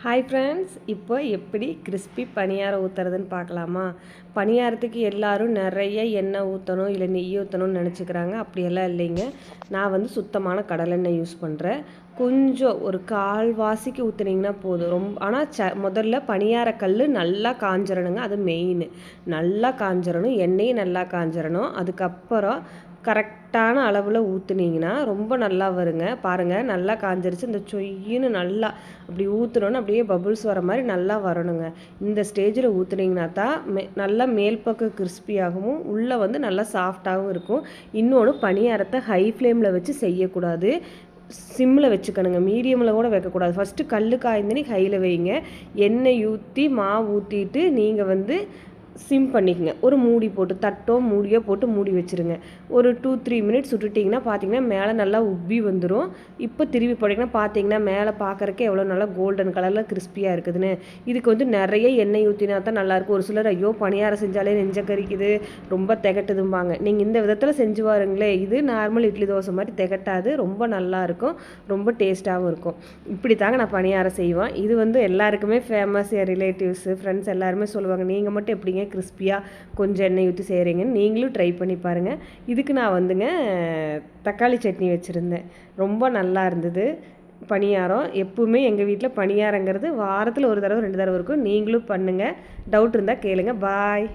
Hi friends, இப்போ எப்படி crispy பணியாரம் ஊற்றுறதுன்னு பார்க்கலாமா? பணியாரத்துக்கு எல்லோரும் நிறைய எண்ணெய் ஊற்றணும், இல்லை நெய் ஊற்றணும்னு நினச்சிக்கிறாங்க. அப்படியெல்லாம் இல்லைங்க. நான் வந்து சுத்தமான கடலெண்ணெய் யூஸ் பண்ணுறேன். கொஞ்சம் ஒரு கால்வாசிக்கு ஊற்றுனீங்கன்னா போதும். ஆனால் முதல்ல பணியார கல் நல்லா காஞ்சிரணுங்க. அது மெயின். நல்லா காஞ்சிரணும், எண்ணெயும் நல்லா காஞ்சிரணும். அதுக்கப்புறம் கரெக்டான அளவில் ஊற்றுனீங்கன்னா ரொம்ப நல்லா வருங்க. பாருங்கள், நல்லா காஞ்சிருச்சு. இந்த சொய்யின்னு நல்லா அப்படி ஊற்றுனோன்னு அப்படியே பபுள்ஸ் வர மாதிரி நல்லா வரணுங்க. இந்த ஸ்டேஜில் ஊற்றுனீங்கன்னா தான் நல்லா மேல் பக்கம் கிறிஸ்பியாகவும் உள்ளே வந்து நல்லா சாஃப்டாகவும் இருக்கும். இன்னொன்று, பணியாரத்தை ஹை ஃப்ளேமில் வச்சு செய்யக்கூடாது, சிம்மில் வச்சுக்கணுங்க. மீடியமில் கூட வைக்கக்கூடாது. ஃபஸ்ட்டு கல் காய்ந்தனி ஹையில் வைங்க. எண்ணெய் ஊற்றி மாவு ஊற்றிட்டு நீங்கள் வந்து சிம் பண்ணிக்கங்க. ஒரு மூடி போட்டு, தட்டோ மூடியோ போட்டு மூடி வச்சுருங்க. ஒரு 2-3 மினிட்ஸ் விட்டுட்டிங்கன்னா பார்த்தீங்கன்னா மேலே நல்லா உப்பி வந்துடும். இப்போ திருப்பி போட்டிங்கன்னா பார்த்தீங்கன்னா மேலே பார்க்குறக்கே எவ்வளோ நல்லா கோல்டன் கலரில் கிறிஸ்பியாக இருக்குதுன்னு. இதுக்கு வந்து நிறைய எண்ணெய் ஊற்றினா தான் நல்லாயிருக்கும். ஒரு சிலர் ஐயோ பணியாரம் செஞ்சாலே நெஞ்ச கறிக்குது, ரொம்ப திகட்டுதும்பாங்க. நீங்கள் இந்த விதத்தில் செஞ்சு பாருங்களே. இது நார்மல் இட்லி தோசை மாதிரி திகட்டாது, ரொம்ப நல்லாயிருக்கும், ரொம்ப டேஸ்ட்டாகவும் இருக்கும். இப்படி தாங்க நான் பணியாரம் செய்வேன். இது வந்து எல்லாருக்குமே ஃபேமஸ். என் ரிலேட்டிவ்ஸு, ஃப்ரெண்ட்ஸ் எல்லாருமே சொல்லுவாங்க, நீங்கள் மட்டும் எப்படிங்க கிறிஸ்பியாக கொஞ்சம் எண்ணெய் ஊற்றி செய்கிறீங்கன்னு. நீங்களும் ட்ரை பண்ணி பாருங்கள். இதுக்கு நான் வந்துங்க தக்காளி சட்னி வச்சுருந்தேன். ரொம்ப நல்லா இருந்தது பணியாரம். எப்பவுமே எங்கள் வீட்டில் பணியாரங்கிறது வாரத்தில் ஒரு தடவை 2 தடவை இருக்கும். நீங்களும் பண்ணுங்கள். டவுட் இருந்தால் கேளுங்க. பாய்.